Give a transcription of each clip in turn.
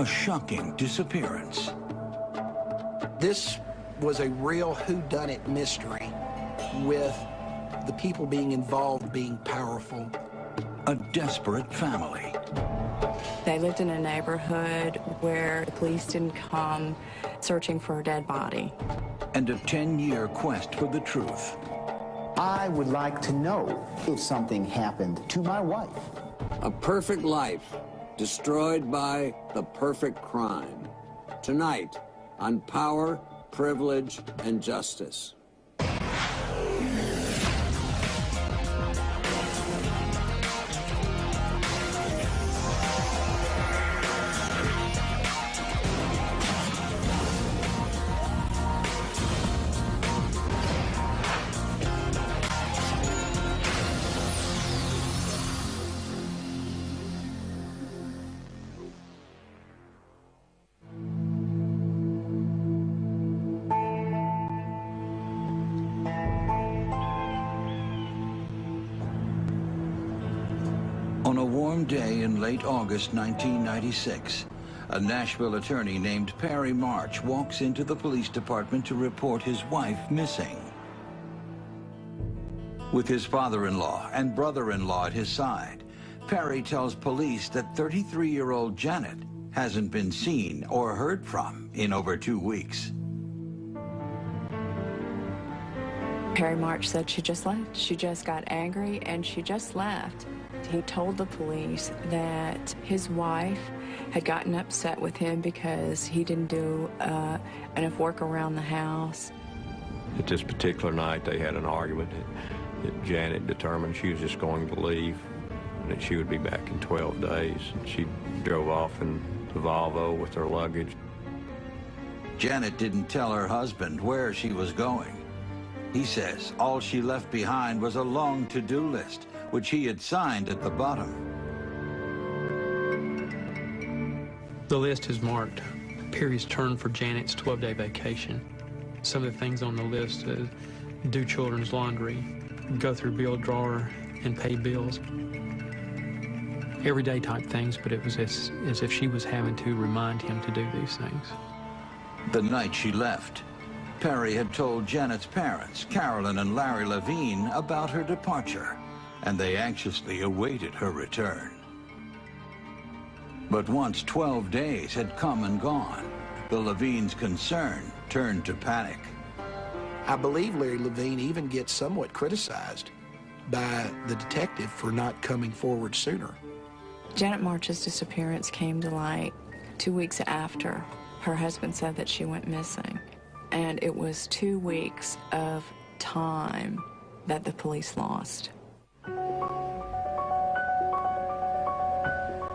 A shocking disappearance. This was a real whodunit mystery, with the people being involved being powerful. A desperate family. They lived in a neighborhood where the police didn't come searching for a dead body. And a 10-year quest for the truth. I would like to know if something happened to my wife. A perfect life destroyed by the perfect crime. Tonight on Power, Privilege, and Justice. On a warm day in late August 1996, a Nashville attorney named Perry March walks into the police department to report his wife missing. With his father-in-law and brother-in-law at his side, Perry tells police that 33-year-old Janet hasn't been seen or heard from in over 2 weeks. Perry March said she just left. She just got angry and she just left. He told the police that his wife had gotten upset with him because he didn't do enough work around the house. At this particular night, they had an argument that Janet determined she was just going to leave and that she would be back in 12 days. She drove off in the Volvo with her luggage. Janet didn't tell her husband where she was going. He says all she left behind was a long to-do list, which he had signed at the bottom. The list is marked Perry's turn for Janet's 12-day vacation. Some of the things on the list do children's laundry, go through bill drawer and pay bills. Everyday type things, but it was as if she was having to remind him to do these things. The night she left, Perry had told Janet's parents, Carolyn and Larry Levine, about her departure, and they anxiously awaited her return. But once 12 days had come and gone, the Levines' concern turned to panic. I believe Larry Levine even gets somewhat criticized by the detective for not coming forward sooner. Janet March's disappearance came to light 2 weeks after her husband said that she went missing. And it was 2 weeks of time that the police lost.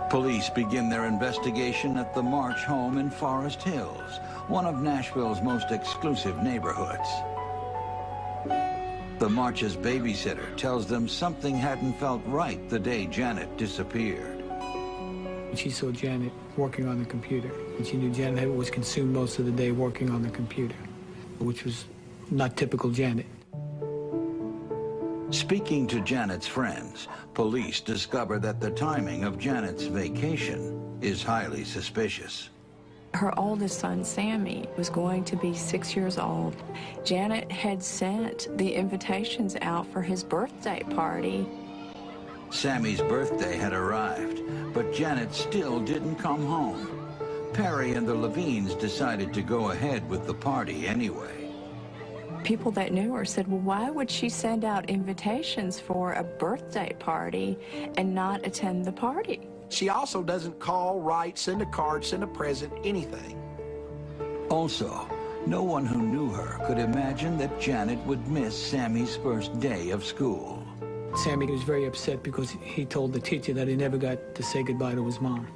Police begin their investigation at the March home in Forest Hills, one of Nashville's most exclusive neighborhoods. The March's babysitter tells them something hadn't felt right the day Janet disappeared. She saw Janet working on the computer, and she knew Janet was consumed most of the day working on the computer, which was not typical Janet. Speaking to Janet's friends, police discover that the timing of Janet's vacation is highly suspicious. Her oldest son, Sammy, was going to be 6 years old. Janet had sent the invitations out for his birthday party. Sammy's birthday had arrived, but Janet still didn't come home. Perry and the Levines decided to go ahead with the party anyway. People that knew her said, well, why would she send out invitations for a birthday party and not attend the party? She also doesn't call, write, send a card, send a present, anything. Also, no one who knew her could imagine that Janet would miss Sammy's first day of school. Sammy was very upset because he told the teacher that he never got to say goodbye to his mom.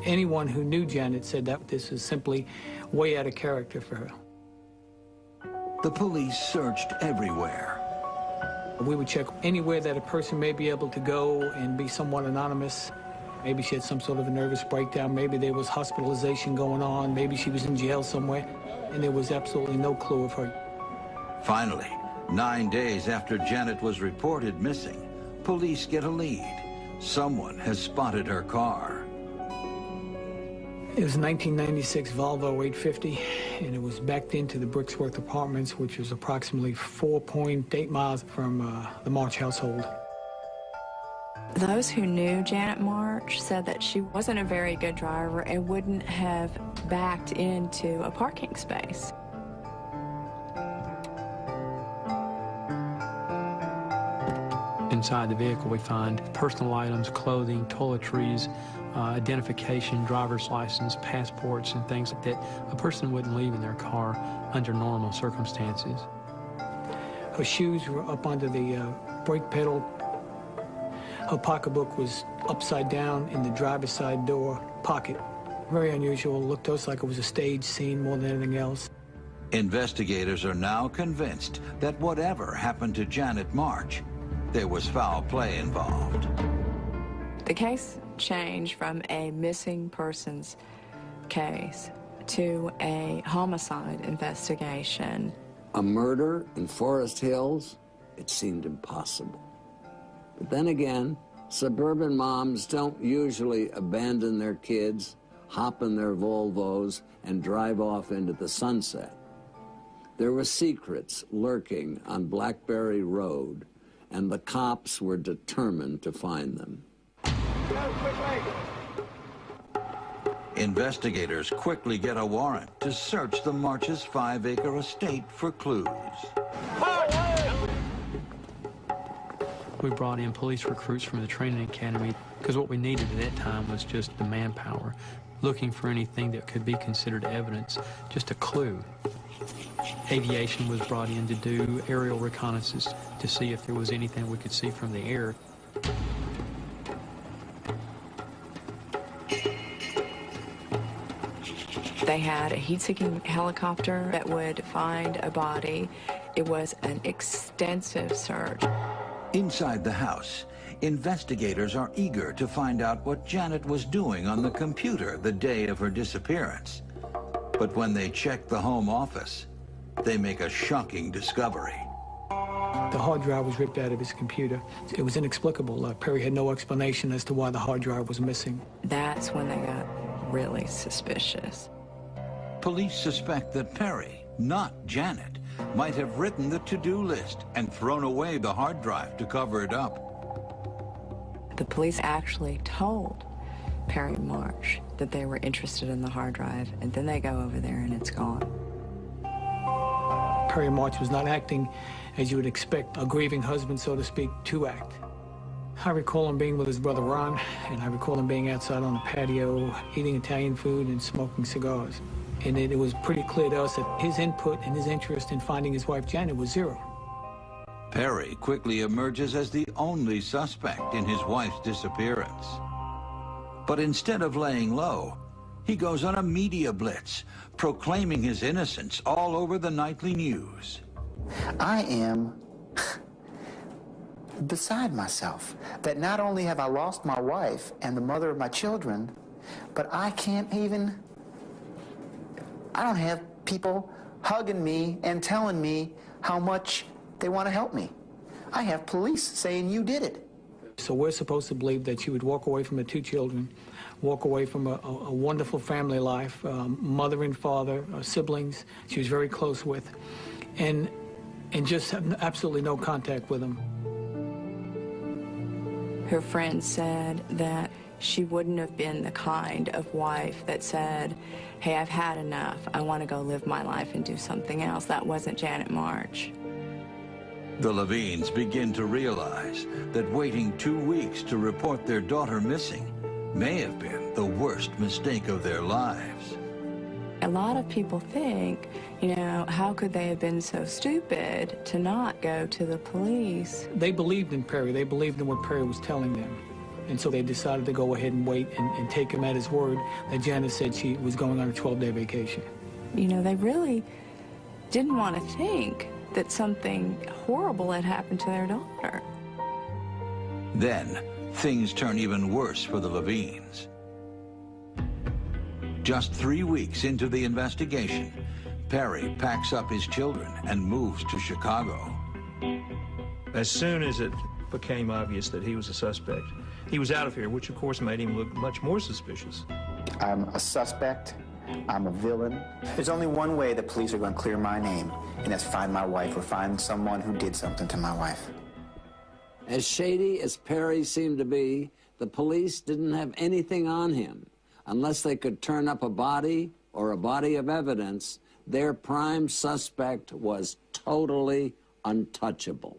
Anyone who knew Janet said that this was simply way out of character for her. The police searched everywhere. We would check anywhere that a person may be able to go and be somewhat anonymous. Maybe she had some sort of a nervous breakdown. Maybe there was hospitalization going on. Maybe she was in jail somewhere. And there was absolutely no clue of her. Finally, 9 days after Janet was reported missing, police get a lead. Someone has spotted her car. It was a 1996 Volvo 850, and it was backed into the Brixworth Apartments, which was approximately 4.8 miles from the March household. Those who knew Janet March said that she wasn't a very good driver and wouldn't have backed into a parking space. Inside the vehicle, we find personal items, clothing, toiletries, identification, driver's license, passports, and things that a person wouldn't leave in their car under normal circumstances. Her shoes were up under the brake pedal. Her pocketbook was upside down in the driver's side door pocket. Very unusual. Looked to us like it was a stage scene more than anything else. Investigators are now convinced that whatever happened to Janet March, there was foul play involved. The case changed from a missing persons case to a homicide investigation. A murder in Forest Hills? It seemed impossible. But then again, suburban moms don't usually abandon their kids, hop in their Volvos, and drive off into the sunset. There were secrets lurking on Blackberry Road, and the cops were determined to find them. Investigators quickly get a warrant to search the March's 5-acre estate for clues. We brought in police recruits from the training academy because what we needed at that time was just the manpower, looking for anything that could be considered evidence, just a clue. Aviation was brought in to do aerial reconnaissance to see if there was anything we could see from the air. They had a heat-seeking helicopter that would find a body. It was an extensive search. Inside the house, investigators are eager to find out what Janet was doing on the computer the day of her disappearance. But when they check the home office, they make a shocking discovery. The hard drive was ripped out of his computer. It was inexplicable. Perry had no explanation as to why the hard drive was missing. That's when they got really suspicious. Police suspect that Perry, not Janet, might have written the to-do list and thrown away the hard drive to cover it up. The police actually told Perry March that they were interested in the hard drive, and then they go over there and it's gone. Perry March was not acting as you would expect a grieving husband, so to speak, to act. I recall him being with his brother Ron, and I recall him being outside on the patio, eating Italian food and smoking cigars. And it was pretty clear to us that his input and his interest in finding his wife Janet was zero. Perry quickly emerges as the only suspect in his wife's disappearance. But instead of laying low, he goes on a media blitz, proclaiming his innocence all over the nightly news. I am beside myself that not only have I lost my wife and the mother of my children, but I don't have people hugging me and telling me how much they want to help me. I have police saying you did it. So we're supposed to believe that she would walk away from her 2 children, walk away from a wonderful family life, mother and father, siblings she was very close with, and just have absolutely no contact with them. Her friends said that she wouldn't have been the kind of wife that said, hey, I've had enough. I want to go live my life and do something else. That wasn't Janet March. The Levines begin to realize that waiting 2 weeks to report their daughter missing may have been the worst mistake of their lives. A lot of people think, you know, how could they have been so stupid to not go to the police? They believed in Perry. They believed in what Perry was telling them. And so they decided to go ahead and wait and take him at his word that Janet said she was going on a 12-day vacation. You know, they really didn't want to think that something horrible had happened to their daughter. Then, things turn even worse for the Levines. Just 3 weeks into the investigation, Perry packs up his children and moves to Chicago. As soon as it became obvious that he was a suspect, he was out of here, which of course made him look much more suspicious. I'm a suspect. I'm a villain. There's only one way the police are going to clear my name, and that's find my wife or find someone who did something to my wife. As shady as Perry seemed to be, the police didn't have anything on him. Unless they could turn up a body or a body of evidence, their prime suspect was totally untouchable.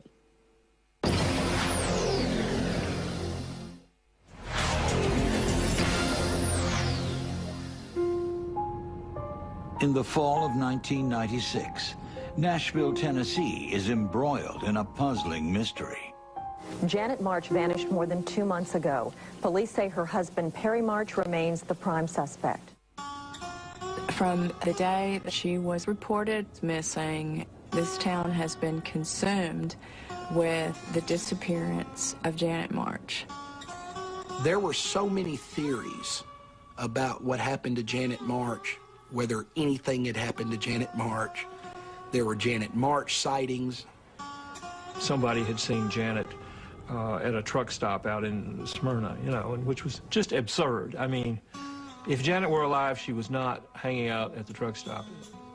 In the fall of 1996, Nashville, Tennessee is embroiled in a puzzling mystery. Janet March vanished more than 2 months ago. Police say her husband, Perry March, remains the prime suspect. From the day that she was reported missing, this town has been consumed with the disappearance of Janet March. There were so many theories about what happened to Janet March, whether anything had happened to Janet March. There were Janet March sightings. Somebody had seen Janet at a truck stop out in Smyrna, you know, and which was just absurd. I mean, if Janet were alive, she was not hanging out at the truck stop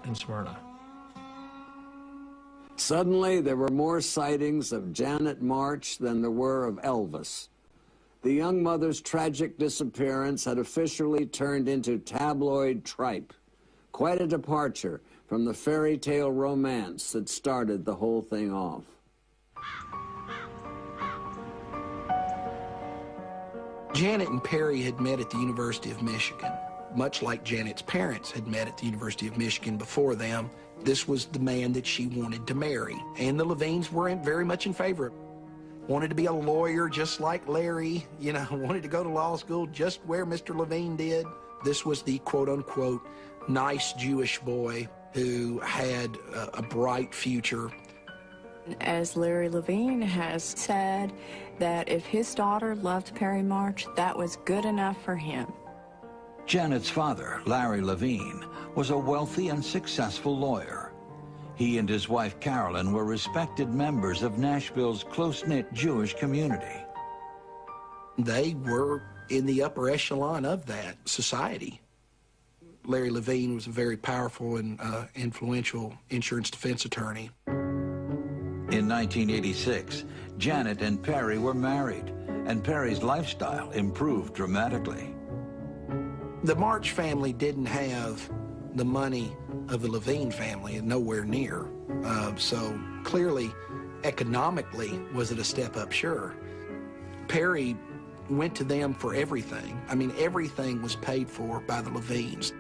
in Smyrna. Suddenly, there were more sightings of Janet March than there were of Elvis. The young mother's tragic disappearance had officially turned into tabloid tripe. Quite a departure from the fairy tale romance that started the whole thing off. Janet and Perry had met at the University of Michigan. Much like Janet's parents had met at the University of Michigan before them, this was the man that she wanted to marry. And the Levines were very much in favor. Wanted to be a lawyer just like Larry, you know, wanted to go to law school just where Mr. Levine did. This was the quote-unquote nice Jewish boy who had a bright future. As Larry Levine has said, that if his daughter loved Perry March, that was good enough for him. Janet's father, Larry Levine, was a wealthy and successful lawyer. He and his wife, Carolyn, were respected members of Nashville's close-knit Jewish community. They were in the upper echelon of that society. Larry Levine was a very powerful and influential insurance defense attorney. In 1986, Janet and Perry were married, and Perry's lifestyle improved dramatically. The March family didn't have the money of the Levine family, nowhere near. So clearly, economically, was it a step up? Sure. Perry went to them for everything. I mean, everything was paid for by the Levines.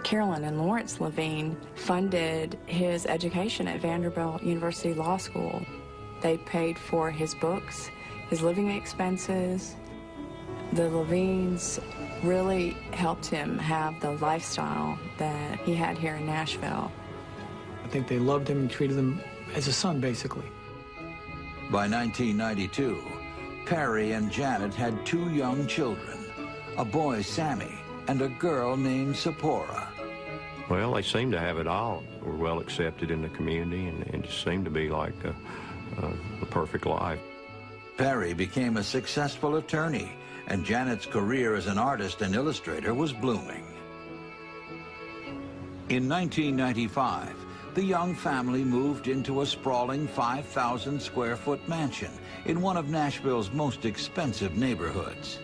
Carolyn and Lawrence Levine funded his education at Vanderbilt University Law School. They paid for his books, his living expenses. The Levines really helped him have the lifestyle that he had here in Nashville. I think they loved him and treated him as a son, basically. By 1992, Perry and Janet had 2 young children, a boy, Sammy, and a girl named Sephora. Well, they seemed to have it all. They were well accepted in the community and just seemed to be like the perfect life. Perry became a successful attorney, and Janet's career as an artist and illustrator was blooming. In 1995, the young family moved into a sprawling 5,000-square-foot mansion in one of Nashville's most expensive neighborhoods.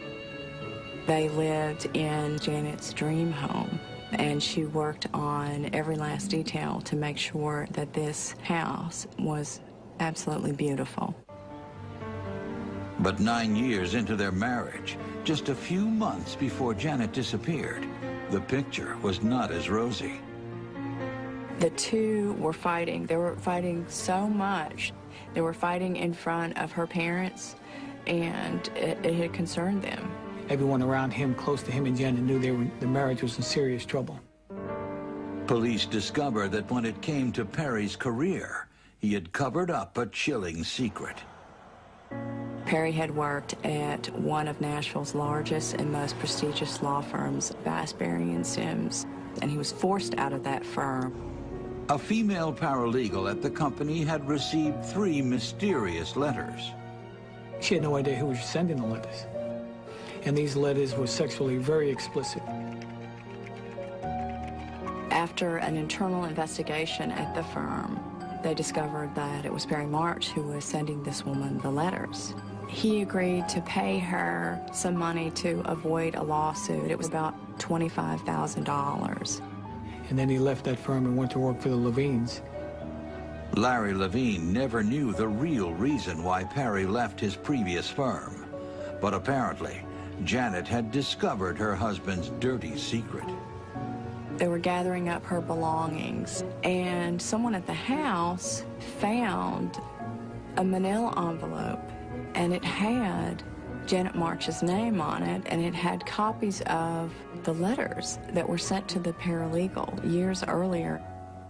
They lived in Janet's dream home, and she worked on every last detail to make sure that this house was absolutely beautiful. But 9 years into their marriage, just a few months before Janet disappeared, the picture was not as rosy. The two were fighting. They were fighting so much. They were fighting in front of her parents, and it had concerned them. Everyone around him, close to him and Janet, knew the marriage was in serious trouble. Police discovered that when it came to Perry's career, he had covered up a chilling secret. Perry had worked at one of Nashville's largest and most prestigious law firms, Bassberry and Sims, and he was forced out of that firm. A female paralegal at the company had received 3 mysterious letters. She had no idea who was sending the letters. and these letters were sexually very explicit. After an internal investigation at the firm, they discovered that it was Perry March who was sending this woman the letters. He agreed to pay her some money to avoid a lawsuit. It was about $25,000. And then he left that firm and went to work for the Levines. Larry Levine never knew the real reason why Perry left his previous firm. But apparently, Janet had discovered her husband's dirty secret. They were gathering up her belongings, and someone at the house found a manila envelope, and it had Janet March's name on it, and it had copies of the letters that were sent to the paralegal years earlier,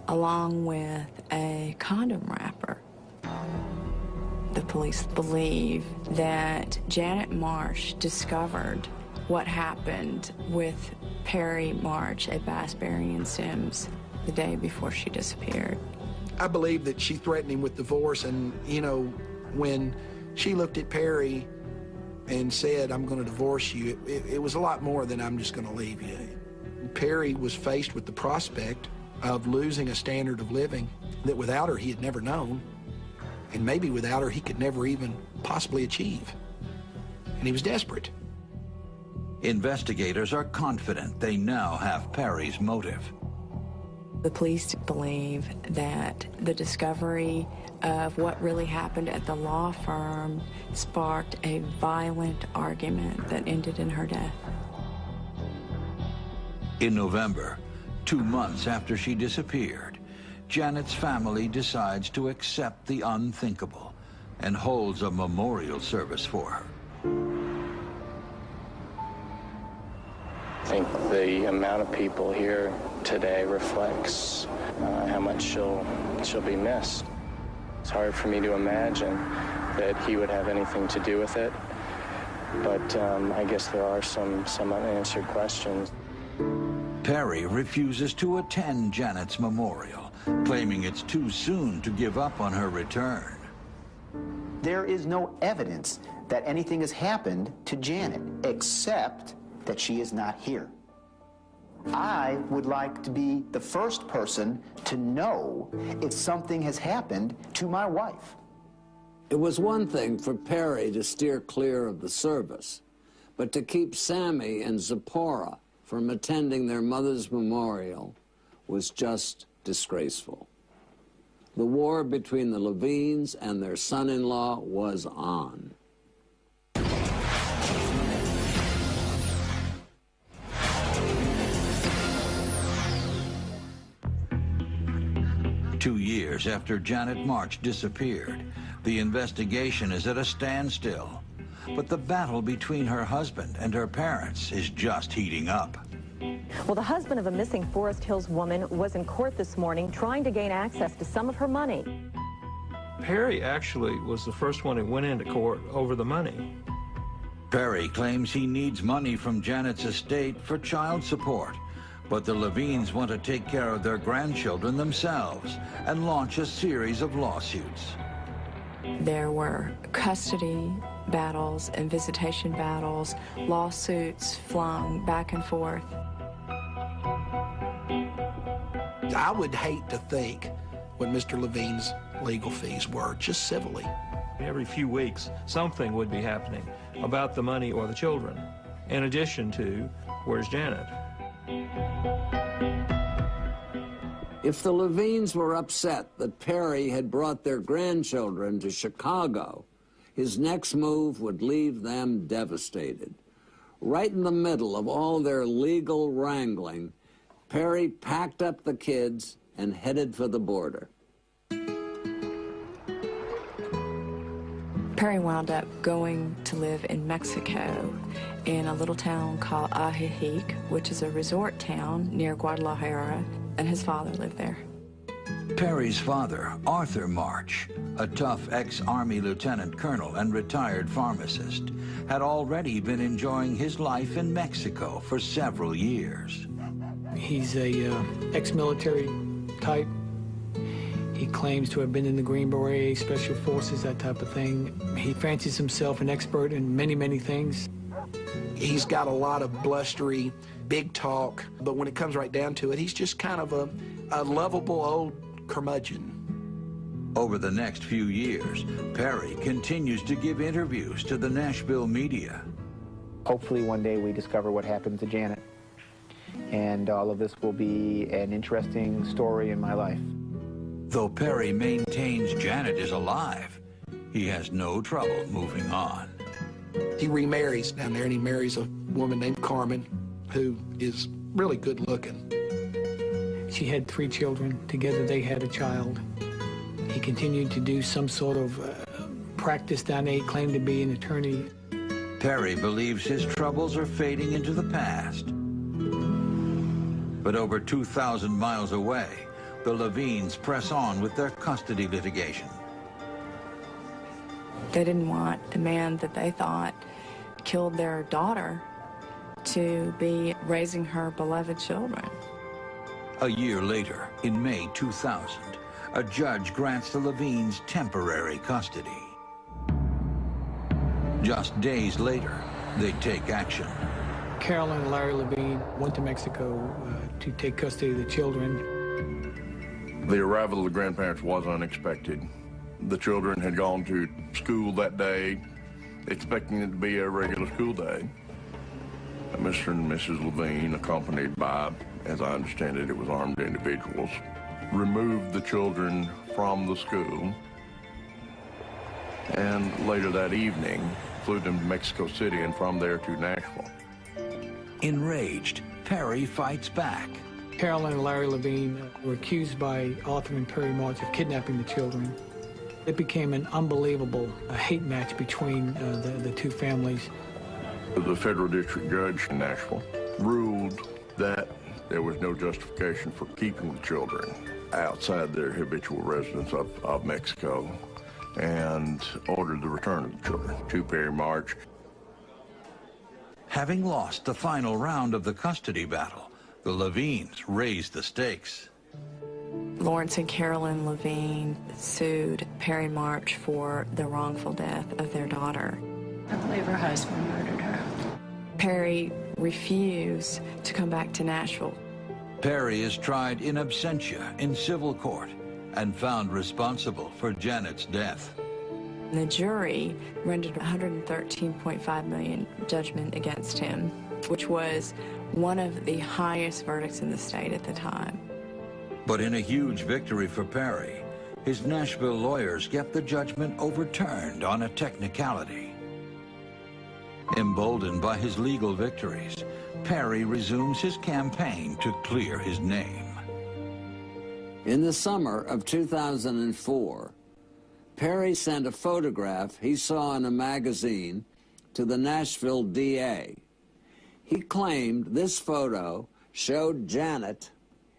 along with a condom wrapper. The police believe that Janet March discovered what happened with Perry March at Bass, Berry and Sims the day before she disappeared. I believe that she threatened him with divorce, and, you know, when she looked at Perry and said, "I'm going to divorce you," it was a lot more than "I'm just going to leave you." Perry was faced with the prospect of losing a standard of living that without her he had never known, and maybe without her he could never even possibly achieve. And he was desperate. Investigators are confident they now have Perry's motive. The police believe that the discovery of what really happened at the law firm sparked a violent argument that ended in her death. In November, 2 months after she disappeared, Janet's family decides to accept the unthinkable and holds a memorial service for her. I think the amount of people here today reflects how much she'll be missed. It's hard for me to imagine that he would have anything to do with it, but I guess there are some unanswered questions. Perry refuses to attend Janet's memorial, claiming it's too soon to give up on her return. There is no evidence that anything has happened to Janet, except that she is not here. I would like to be the first person to know if something has happened to my wife. It was one thing for Perry to steer clear of the service, but to keep Sammy and Zipporah from attending their mother's memorial was just disgraceful. The war between the Levines and their son-in-law was on. Two years after Janet March disappeared, the investigation is at a standstill. But the battle between her husband and her parents is just heating up. Well, the husband of a missing Forest Hills woman was in court this morning trying to gain access to some of her money. Perry actually was the first one who went into court over the money. Perry claims he needs money from Janet's estate for child support, but the Levines want to take care of their grandchildren themselves and launch a series of lawsuits. There were custody battles and visitation battles, lawsuits flung back and forth. I would hate to think what Mr. Levine's legal fees were, just civilly. Every few weeks, something would be happening about the money or the children, in addition to, where's Janet? If the Levines were upset that Perry had brought their grandchildren to Chicago, his next move would leave them devastated. Right in the middle of all their legal wrangling, Perry packed up the kids and headed for the border. Perry wound up going to live in Mexico in a little town called Ajijic, which is a resort town near Guadalajara, and his father lived there. Perry's father, Arthur March, a tough ex-Army lieutenant colonel and retired pharmacist, had already been enjoying his life in Mexico for several years. He's a ex-military type. He claims to have been in the Green Beret, Special Forces, that type of thing. He fancies himself an expert in many, many things. He's got a lot of blustery, big talk, but when it comes right down to it, he's just kind of a lovable old curmudgeon. Over the next few years, Perry continues to give interviews to the Nashville media. Hopefully one day we discover what happened to Janet, and all of this will be an interesting story in my life. Though Perry maintains Janet is alive, he has no trouble moving on. He remarries down there, and he marries a woman named Carmen, who is really good looking. She had 3 children. Together they had a child. He continued to do some sort of practice down there. He claimed to be an attorney. Perry believes his troubles are fading into the past. But over 2,000 miles away, the Levines press on with their custody litigation. They didn't want the man that they thought killed their daughter to be raising her beloved children. A year later, in May 2000, a judge grants the Levines temporary custody. Just days later, they take action. Carolyn and Larry Levine went to Mexico to take custody of the children. The arrival of the grandparents was unexpected. The children had gone to school that day, expecting it to be a regular school day. Mr. and Mrs. Levine, accompanied by, as I understand it, it was armed individuals, removed the children from the school, and later that evening flew them to Mexico City and from there to Nashville. Enraged, Perry fights back. Carolyn and Larry Levine were accused by Arthur and Perry March of kidnapping the children. It became an unbelievable hate match between the 2 families. The federal district judge in Nashville ruled that there was no justification for keeping the children outside their habitual residence of Mexico, and ordered the return of the children to Perry March. Having lost the final round of the custody battle, the Levines raised the stakes. Lawrence and Carolyn Levine sued Perry March for the wrongful death of their daughter. I believe her husband murdered her. Perry refused to come back to Nashville. Perry is tried in absentia in civil court and found responsible for Janet's death. The jury rendered a $113.5 million judgment against him, which was one of the highest verdicts in the state at the time. But in a huge victory for Perry, his Nashville lawyers get the judgment overturned on a technicality. Emboldened by his legal victories, Perry resumes his campaign to clear his name. In the summer of 2004, Perry sent a photograph he saw in a magazine to the Nashville DA. He claimed this photo showed Janet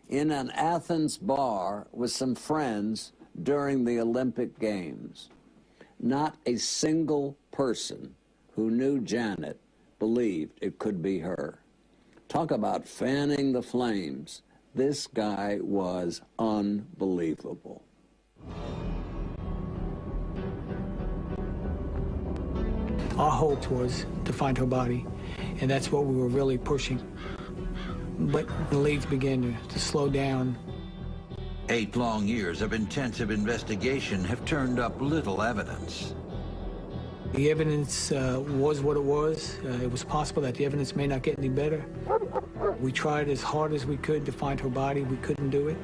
in an Athens bar with some friends during the Olympic Games. Not a single person who knew Janet believed it could be her. Talk about fanning the flames. This guy was unbelievable. Our hope was to find her body, and that's what we were really pushing. But the leads began to slow down. 8 long years of intensive investigation have turned up little evidence. The evidence was what it was. It was possible that the evidence may not get any better. We tried as hard as we could to find her body. We couldn't do it.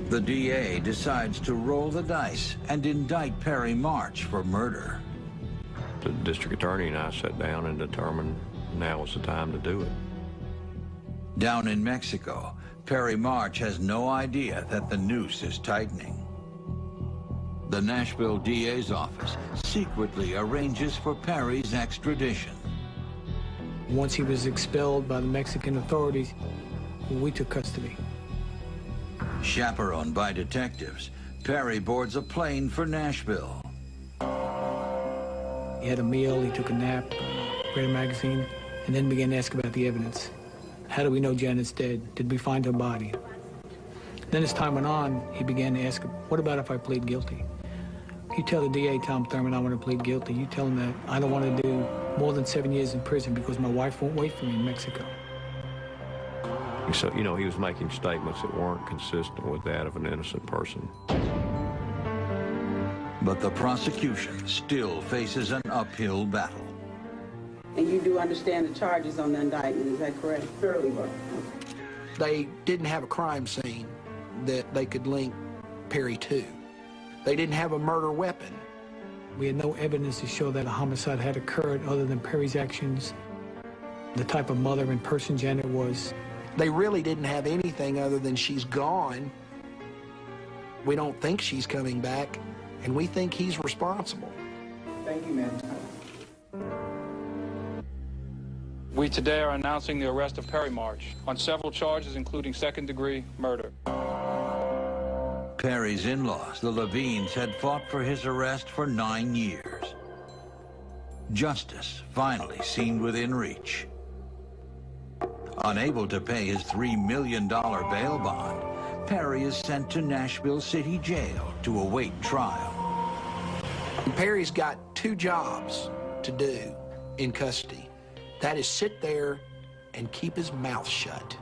The DA decides to roll the dice and indict Perry March for murder. The district attorney and I sat down and determined now was the time to do it. Down in Mexico, Perry March has no idea that the noose is tightening. The Nashville DA's office secretly arranges for Perry's extradition. Once he was expelled by the Mexican authorities, we took custody. Chaperoned by detectives, Perry boards a plane for Nashville. He had a meal, he took a nap, read a magazine, and then began to ask about the evidence. How do we know Janet's dead? Did we find her body? Then as time went on, he began to ask, what about if I plead guilty? You tell the DA, Tom Thurman, I want to plead guilty. You tell him that I don't want to do more than 7 years in prison because my wife won't wait for me in Mexico. So, you know, he was making statements that weren't consistent with that of an innocent person. But the prosecution still faces an uphill battle. And you do understand the charges on the indictment, is that correct? Fairly well. They didn't have a crime scene that they could link Perry to. They didn't have a murder weapon. We had no evidence to show that a homicide had occurred other than Perry's actions, the type of mother and person Janet was. They really didn't have anything other than she's gone. We don't think she's coming back, and we think he's responsible. Thank you, ma'am. We today are announcing the arrest of Perry March on several charges, including second-degree murder. Perry's in-laws, the Levines, had fought for his arrest for 9 years. Justice finally seemed within reach. Unable to pay his $3 million bail bond, Perry is sent to Nashville City Jail to await trial. Perry's got 2 jobs to do in custody. That is sit there and keep his mouth shut.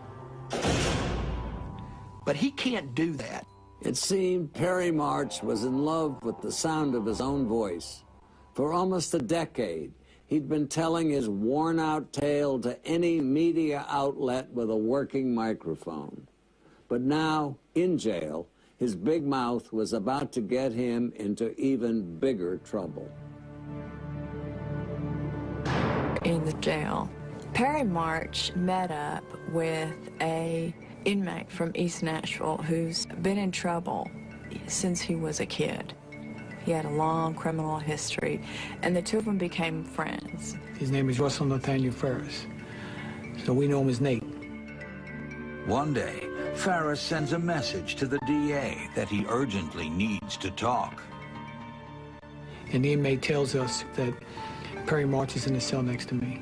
But he can't do that. It seemed Perry March was in love with the sound of his own voice. For almost a decade, he'd been telling his worn-out tale to any media outlet with a working microphone. But now, in jail, his big mouth was about to get him into even bigger trouble. In the jail, Perry March met up with an inmate from East Nashville who's been in trouble since he was a kid. He had a long criminal history, and the two of them became friends. His name is Russell Nathaniel Ferris, so we know him as Nate. One day, Ferris sends a message to the DA that he urgently needs to talk. And the inmate tells us that Perry March is in the cell next to me,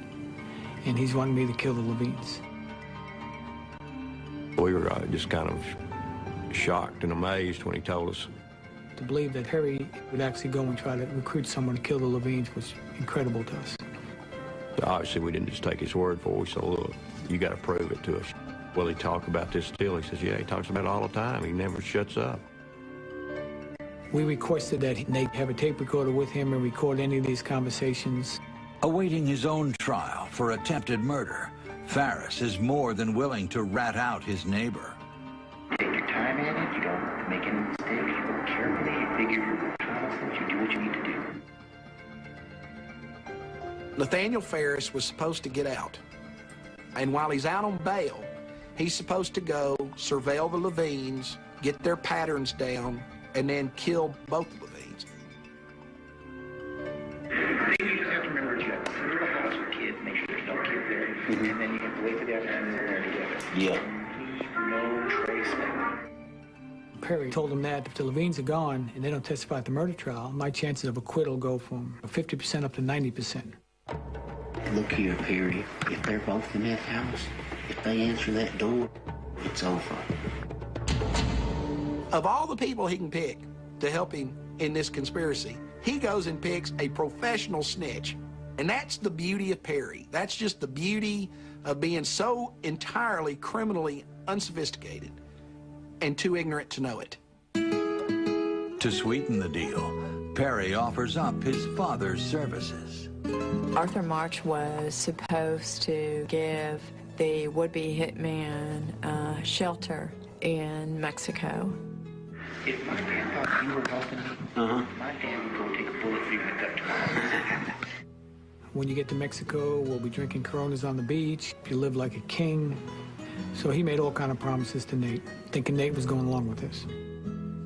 and he's wanting me to kill the Levines. We were just kind of shocked and amazed when he told us. To believe that Perry would actually go and try to recruit someone to kill the Levines was incredible to us. Obviously, we didn't just take his word for it. We said, look, you got to prove it to us. Will he talk about this still? He says, yeah, he talks about it all the time. He never shuts up. We requested that Nate have a tape recorder with him and record any of these conversations. Awaiting his own trial for attempted murder, Ferris is more than willing to rat out his neighbor. Take your time at it. You don't make any mistakes. You go carefully. You figure your process. You do what you need to do. Nathaniel Ferris was supposed to get out. And while he's out on bail, he's supposed to go surveil the Levines, get their patterns down, and then kill both the Levines. You just have to remember that you have to clear the house with kids, make sure there's no kids there, and then you have to wait for the afternoon and they're together. Yeah. Leave no trace. Perry told him that if the Levines are gone and they don't testify at the murder trial, my chances of acquittal go from 50% up to 90%. Look here, Perry. If they're both in that house, if they answer that door, it's over. Of all the people he can pick to help him in this conspiracy, he goes and picks a professional snitch. And that's the beauty of Perry. That's just the beauty of being so entirely criminally unsophisticated and too ignorant to know it. To sweeten the deal, Perry offers up his father's services. Arthur March was supposed to give the would-be hitman shelter in Mexico. If my dad thought you were helping me, my dad would go take a bullet for you in the gut tomorrow. When you get to Mexico, we'll be drinking Coronas on the beach. You live like a king. So he made all kind of promises to Nate, thinking Nate was going along with this.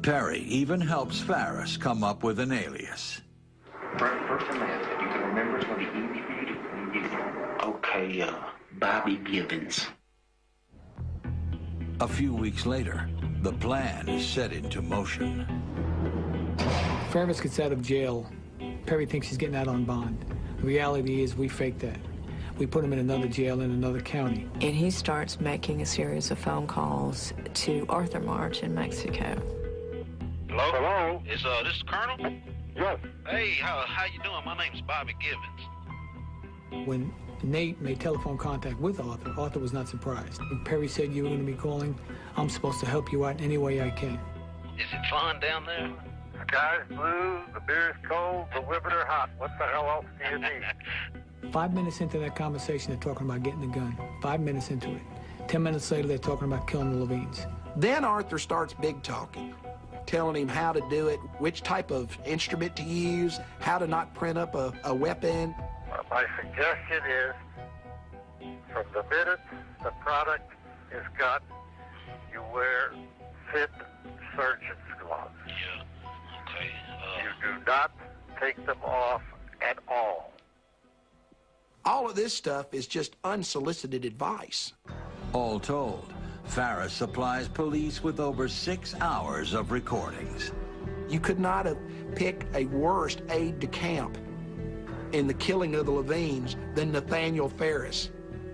Perry even helps Ferris come up with an alias. First and last, if you can remember, it's going to be easy for you to when you get here. Okay, Bobby Gibbons. A few weeks later, the plan is set into motion. Ferris gets out of jail. Perry thinks he's getting out on bond. The reality is we faked that. We put him in another jail in another county. And he starts making a series of phone calls to Arthur March in Mexico. Hello? Hello? This is Colonel? Yes. Hey, how you doing? My name's Bobby Givens. When Nate made telephone contact with Arthur, Arthur was not surprised. When Perry said you were going to be calling, I'm supposed to help you out any way I can. Is it fun down there? The sky's blue, the beer's cold, the whippers are hot. What the hell else do you need? 5 minutes into that conversation, they're talking about getting the gun. 5 minutes into it. 10 minutes later, they're talking about killing the Levines. Then Arthur starts big talking, telling him how to do it, which type of instrument to use, how to not print up a weapon. My suggestion is, from the minute the product is got, you wear thin surgeon's gloves. Yeah, okay. You do not take them off at all. All of this stuff is just unsolicited advice. All told, Farris supplies police with over 6 hours of recordings. You could not have picked a worse aide de camp in the killing of the Levines than Nathaniel Farris.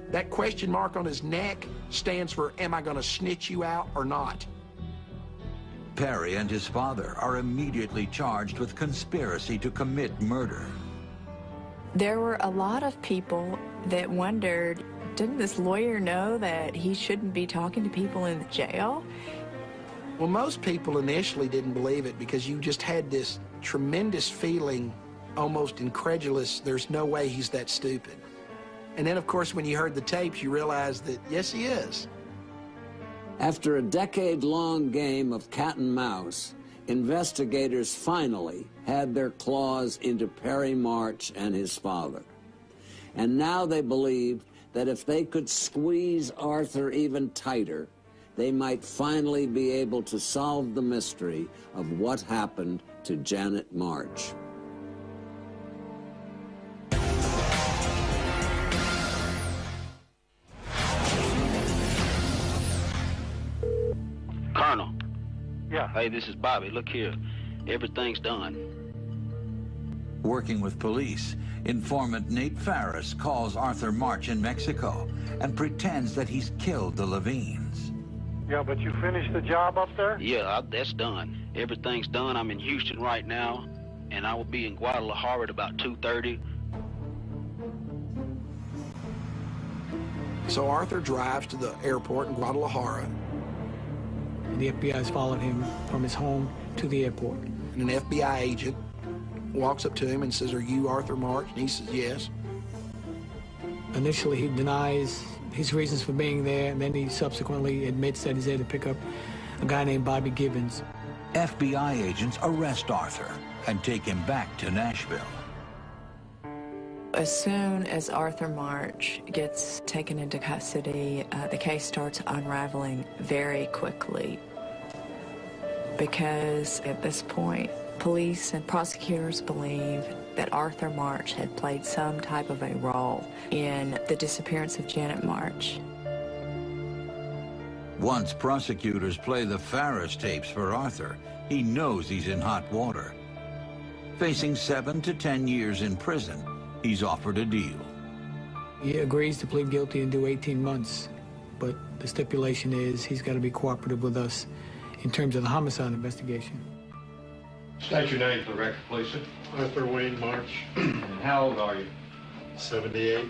That question mark on his neck stands for, am I going to snitch you out or not? Perry and his father are immediately charged with conspiracy to commit murder. There were a lot of people that wondered, didn't this lawyer know that he shouldn't be talking to people in the jail? Well, most people initially didn't believe it because you just had this tremendous feeling, almost incredulous, there's no way he's that stupid. And then, of course, when you heard the tapes, you realized that, yes, he is. After a decade-long game of cat and mouse, investigators finally had their claws into Perry March and his father. And now they believed that if they could squeeze Arthur even tighter, they might finally be able to solve the mystery of what happened to Janet March. Colonel. Yeah. Hey, this is Bobby. Look here. Everything's done. Working with police, informant Nate Farris calls Arthur March in Mexico and pretends that he's killed the Levines. Yeah, but you finished the job up there? Yeah, that's done. Everything's done. I'm in Houston right now, and I will be in Guadalajara at about 2:30. So Arthur drives to the airport in Guadalajara. And the FBI's followed him from his home to the airport. And an FBI agent walks up to him and says, "Are you Arthur March?" And he says, "Yes." Initially, he denies his reasons for being there, and then he subsequently admits that he's there to pick up a guy named Bobby Givens. FBI agents arrest Arthur and take him back to Nashville. As soon as Arthur March gets taken into custody, the case starts unraveling very quickly. Because at this point, police and prosecutors believe that Arthur March had played some type of a role in the disappearance of Janet March. Once prosecutors play the Farris tapes for Arthur, he knows he's in hot water. Facing 7 to 10 years in prison, he's offered a deal. He agrees to plead guilty and do 18 months, but the stipulation is he's got to be cooperative with us in terms of the homicide investigation. State your name for the record, please, sir. Arthur Wayne March. And how old are you? 78.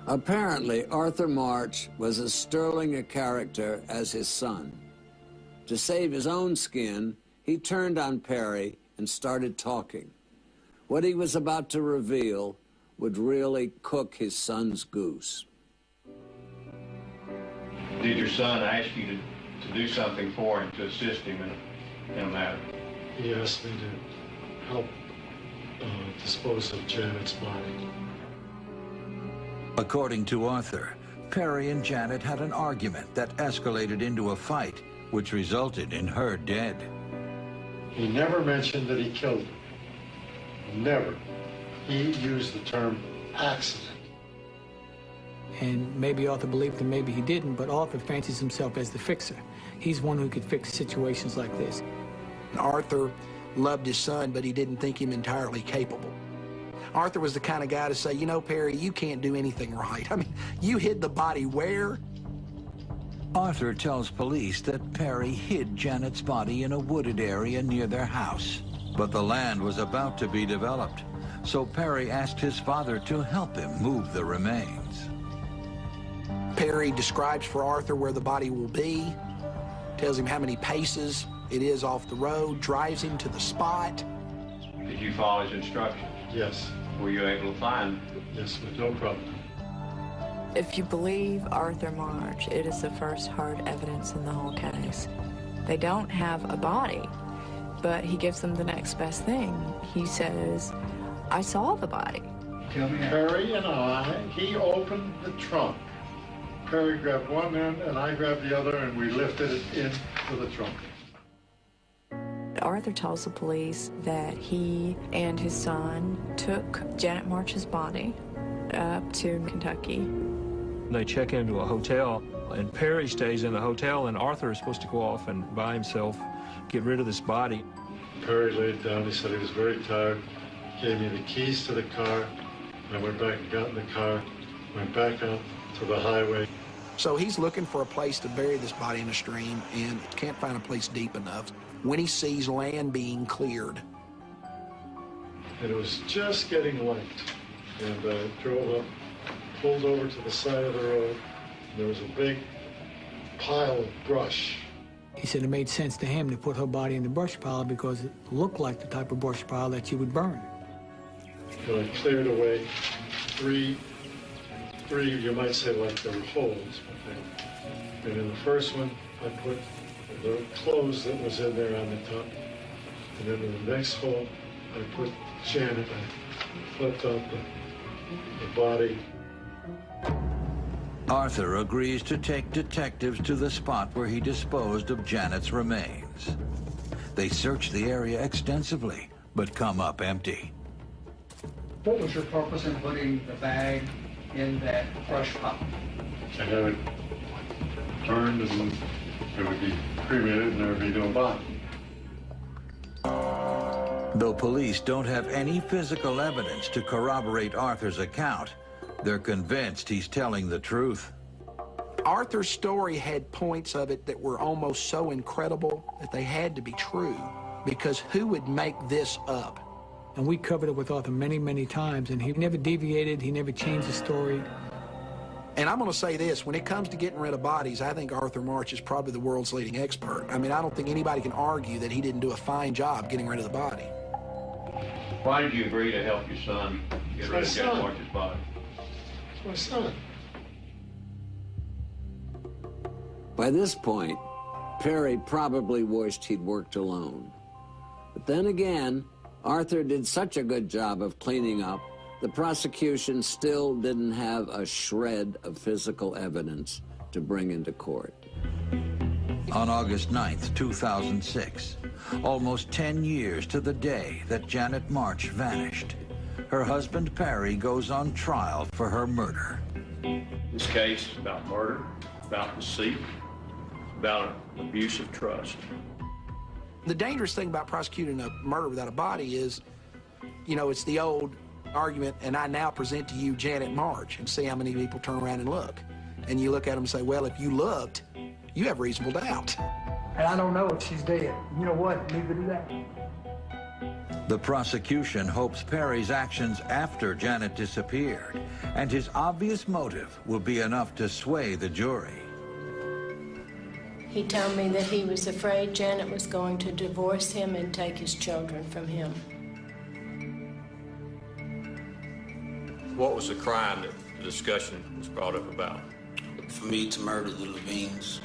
Apparently, Arthur March was as sterling a character as his son. To save his own skin, he turned on Perry and started talking. What he was about to reveal would really cook his son's goose. Did your son ask you to do something for him, to assist him in a matter? Yes, they did. Help dispose of Janet's body. According to Arthur, Perry and Janet had an argument that escalated into a fight, which resulted in her dead. He never mentioned that he killed her. Never. He used the term accident. And maybe Arthur believed him, maybe he didn't, but Arthur fancies himself as the fixer. He's one who could fix situations like this. Arthur loved his son, but he didn't think him entirely capable. Arthur was the kind of guy to say, you know, Perry, you can't do anything right. I mean, you hid the body where? Arthur tells police that Perry hid Janet's body in a wooded area near their house. But the land was about to be developed, so Perry asked his father to help him move the remains. Perry describes for Arthur where the body will be, tells him how many paces it is off the road, drives him to the spot. Did you follow his instructions? Yes. Were you able to find? Yes, with no problem. If you believe Arthur March, it is the first hard evidence in the whole case. They don't have a body, but he gives them the next best thing. He says, I saw the body. Perry and he opened the trunk. Perry grabbed one end and I grabbed the other, and we lifted it into the trunk. Arthur tells the police that he and his son took Janet March's body up to Kentucky. They check into a hotel, and Perry stays in the hotel, and Arthur is supposed to go off and by himself get rid of this body. Perry laid down. He said he was very tired. Gave me the keys to the car. I went back and got in the car, went back out to the highway. So he's looking for a place to bury this body in a stream and can't find a place deep enough when he sees land being cleared. And it was just getting light. And I drove up, pulled over to the side of the road. And there was a big pile of brush. He said it made sense to him to put her body in the brush pile because it looked like the type of brush pile that you would burn. But I cleared away three, you might say like there were holes. And in the first one, I put the clothes that was in there on the top. And then in the next hole, I put Janet. I flipped out the body. Arthur agrees to take detectives to the spot where he disposed of Janet's remains. They search the area extensively, but come up empty. What was your purpose in putting the bag in that brush pile? To have it turned and it would be cremated and there would be no body. Though police don't have any physical evidence to corroborate Arthur's account, they're convinced he's telling the truth. Arthur's story had points of it that were almost so incredible that they had to be true, because who would make this up? And we covered it with Arthur many, many times, and he never deviated, he never changed the story. And I'm going to say this, when it comes to getting rid of bodies, I think Arthur March is probably the world's leading expert. I mean, I don't think anybody can argue that he didn't do a fine job getting rid of the body. Why did you agree to help your son get rid of Janet March's body? It's my son. By this point, Perry probably wished he'd worked alone. But then again, Arthur did such a good job of cleaning up, the prosecution still didn't have a shred of physical evidence to bring into court. On August 9th, 2006, almost 10 years to the day that Janet March vanished, her husband Perry goes on trial for her murder. This case is about murder, about deceit, about an abuse of trust. The dangerous thing about prosecuting a murder without a body is, you know, it's the old argument, and I now present to you Janet March, and see how many people turn around and look. And you look at them and say, well, if you looked, you have reasonable doubt. And I don't know if she's dead. You know what? Neither do that. The prosecution hopes Perry's actions after Janet disappeared and his obvious motive will be enough to sway the jury. He told me that he was afraid Janet was going to divorce him and take his children from him. What was the crime that the discussion was brought up about? For me to murder the Levines.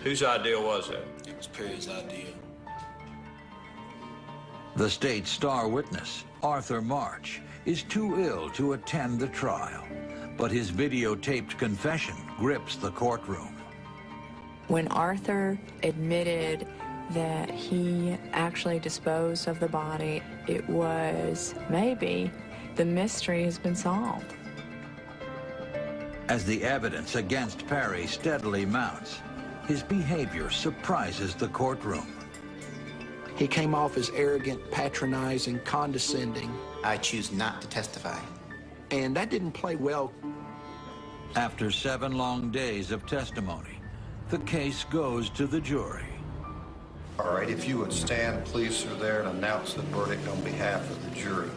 Whose idea was that? It was Perry's idea. The state's star witness, Arthur March, is too ill to attend the trial, but his videotaped confession grips the courtroom. When Arthur admitted that he actually disposed of the body, it was maybe the mystery has been solved. As the evidence against Perry steadily mounts, his behavior surprises the courtroom. He came off as arrogant, patronizing, condescending. I choose not to testify. And that didn't play well. After 7 long days of testimony, the case goes to the jury. All right, if you would stand, please, sir, there, and announce the verdict on behalf of the jury.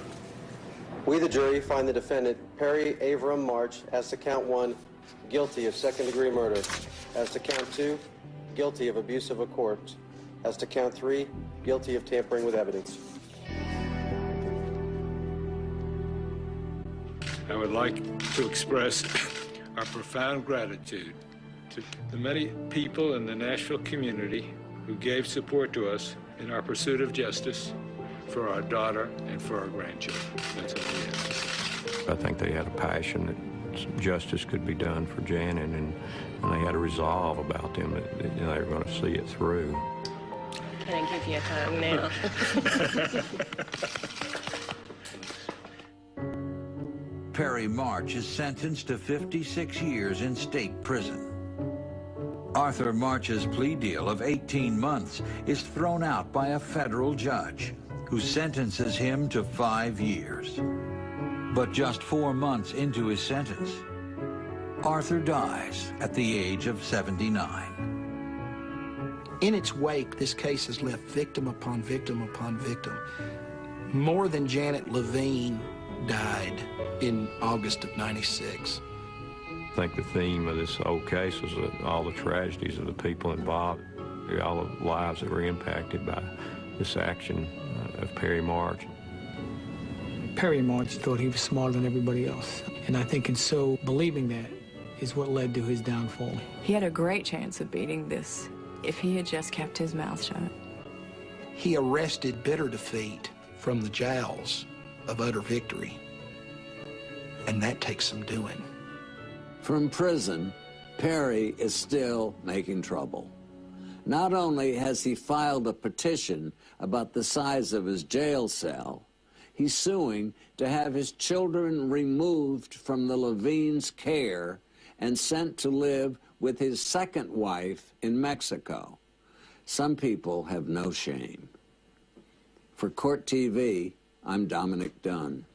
We, the jury, find the defendant, Perry Avram March, as to count 1, guilty of second-degree murder, as to count 2, guilty of abuse of a corpse, as to count 3, guilty of tampering with evidence. I would like to express our profound gratitude to the many people in the Nashville community who gave support to us in our pursuit of justice for our daughter and for our grandchildren. That's all we have to say. I think they had a passion that justice could be done for Janet, and they had a resolve about them that they were going to see it through. Can I give you a hug now? Perry March is sentenced to 56 years in state prison. Arthur March's plea deal of 18 months is thrown out by a federal judge who sentences him to 5 years. But just 4 months into his sentence, Arthur dies at the age of 79. In its wake, this case has left victim upon victim upon victim. More than Janet Levine died in August of '96. I think the theme of this whole case was all the tragedies of the people involved, all the lives that were impacted by this action of Perry March. Perry March thought he was smarter than everybody else, and I think in so believing that is what led to his downfall. He had a great chance of beating this if he had just kept his mouth shut. He arrested bitter defeat from the jails of utter victory, and that takes some doing. From prison, Perry is still making trouble. Not only has he filed a petition about the size of his jail cell, he's suing to have his children removed from the Levines' care and sent to live with his second wife in Mexico. Some people have no shame. For Court TV, I'm Dominic Dunn.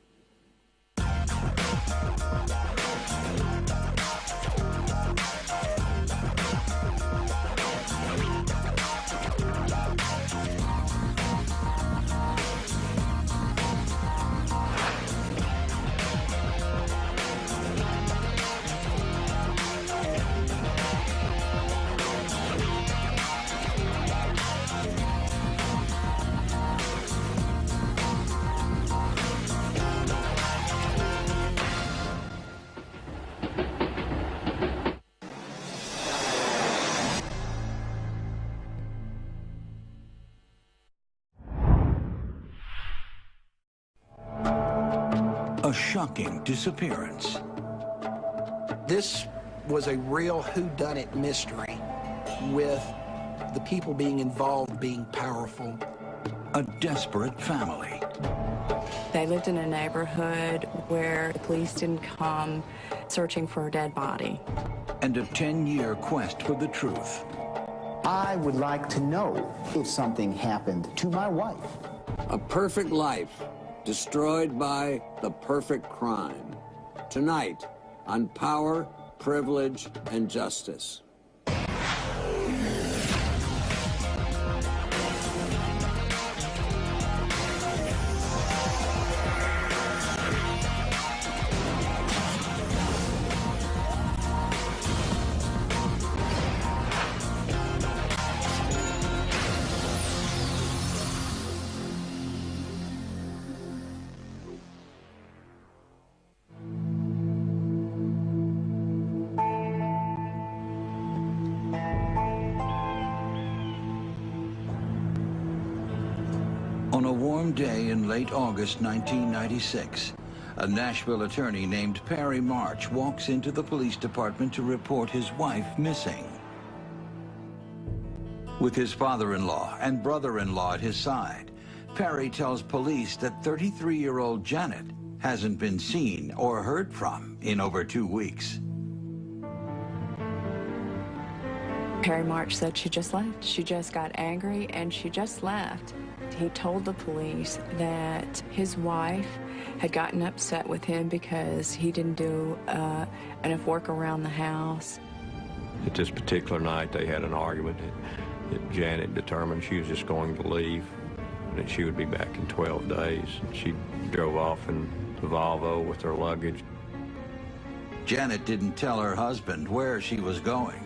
A shocking disappearance. This was a real whodunit mystery, with the people being involved being powerful. A desperate family. They lived in a neighborhood where the police didn't come searching for a dead body. And a 10-year quest for the truth. I would like to know if something happened to my wife. A perfect life destroyed by the perfect crime. Tonight on Power, Privilege, and Justice. On a warm day in late August 1996, a Nashville attorney named Perry March walks into the police department to report his wife missing. With his father-in-law and brother-in-law at his side, Perry tells police that 33-year-old Janet hasn't been seen or heard from in over 2 weeks. Perry March said she just left. She just got angry and she just left. He told the police that his wife had gotten upset with him because he didn't do enough work around the house. At this particular night, they had an argument. Janet determined she was just going to leave and that she would be back in 12 days. She drove off in the Volvo with her luggage. Janet didn't tell her husband where she was going.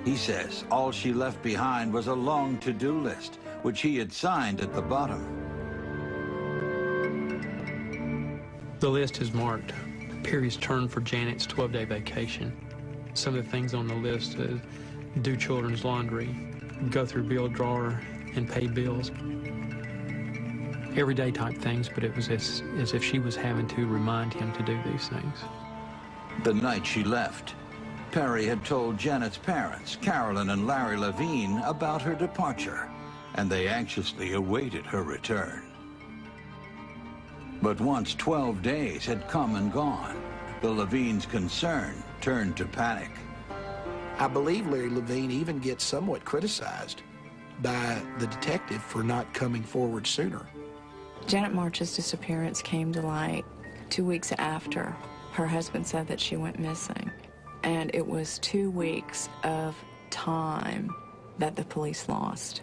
He says all she left behind was a long to-do list, which he had signed at the bottom. The list is marked Perry's turn for Janet's 12-day vacation. Some of the things on the list is do children's laundry, go through bill drawer and pay bills. Everyday type things, but it was as if she was having to remind him to do these things. The night she left, Perry had told Janet's parents, Carolyn and Larry Levine, about her departure, and they anxiously awaited her return. But once 12 days had come and gone, the Levines' concern turned to panic. I believe Larry Levine even gets somewhat criticized by the detective for not coming forward sooner. Janet March's disappearance came to light 2 weeks after her husband said that she went missing. And it was 2 weeks of time that the police lost.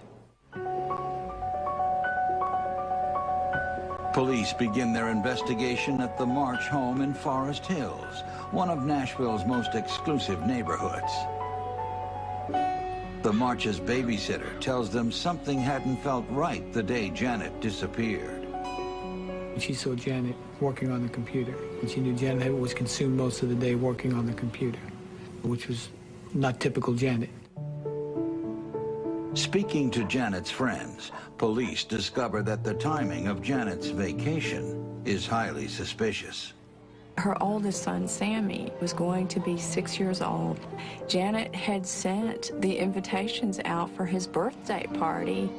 Police begin their investigation at the March home in Forest Hills, one of Nashville's most exclusive neighborhoods. The March's babysitter tells them something hadn't felt right the day Janet disappeared. She saw Janet working on the computer, and she knew Janet was consumed most of the day working on the computer, which was not typical Janet. Speaking to Janet's friends, police discover that the timing of Janet's vacation is highly suspicious. Her oldest son, Sammy, was going to be 6 years old. Janet had sent the invitations out for his birthday party.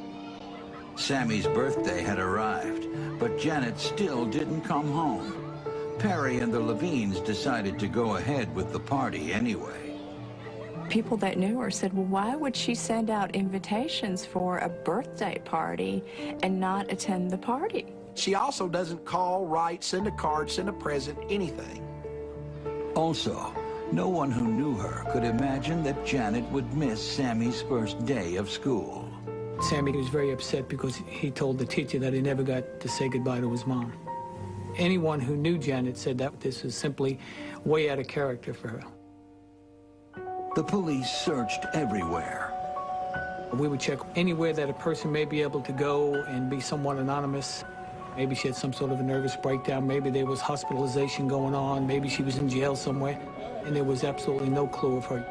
Sammy's birthday had arrived, but Janet still didn't come home. Perry and the Levines decided to go ahead with the party anyway. People that knew her said, well, why would she send out invitations for a birthday party and not attend the party? She also doesn't call, write, send a card, send a present, anything. Also, no one who knew her could imagine that Janet would miss Sammy's first day of school. Sammy was very upset because he told the teacher that he never got to say goodbye to his mom. Anyone who knew Janet said that this was simply way out of character for her. The police searched everywhere. We would check anywhere that a person may be able to go and be somewhat anonymous. Maybe she had some sort of a nervous breakdown. Maybe there was hospitalization going on. Maybe she was in jail somewhere. And there was absolutely no clue of her.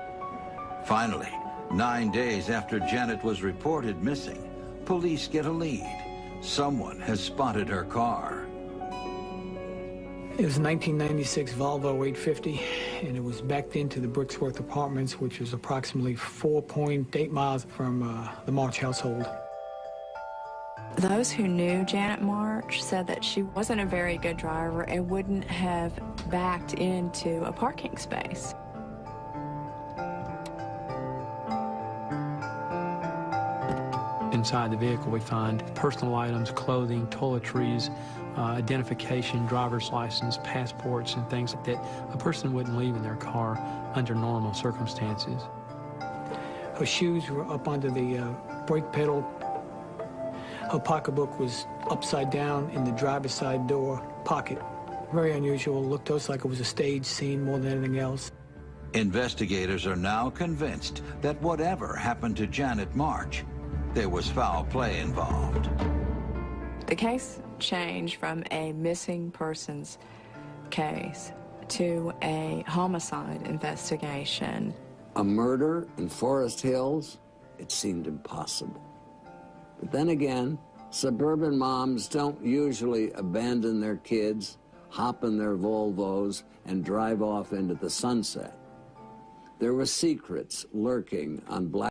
Finally, 9 days after Janet was reported missing, police get a lead. Someone has spotted her car. It was a 1996 Volvo 850, and it was backed into the Brooksworth Apartments, which was approximately 4.8 miles from the March household. Those who knew Janet March said that she wasn't a very good driver and wouldn't have backed into a parking space. Inside the vehicle, we find personal items, clothing, toiletries, identification, driver's license, passports, and things like that a person wouldn't leave in their car under normal circumstances. Her shoes were up under the brake pedal. Her pocketbook was upside down in the driver's side door pocket. Very unusual. Looked to us like it was a stage scene more than anything else. Investigators are now convinced that whatever happened to Janet March, there was foul play involved. The case changed from a missing persons case to a homicide investigation. A murder in Forest Hills? It seemed impossible. But then again, suburban moms don't usually abandon their kids, hop in their Volvos, and drive off into the sunset. There were secrets lurking on Black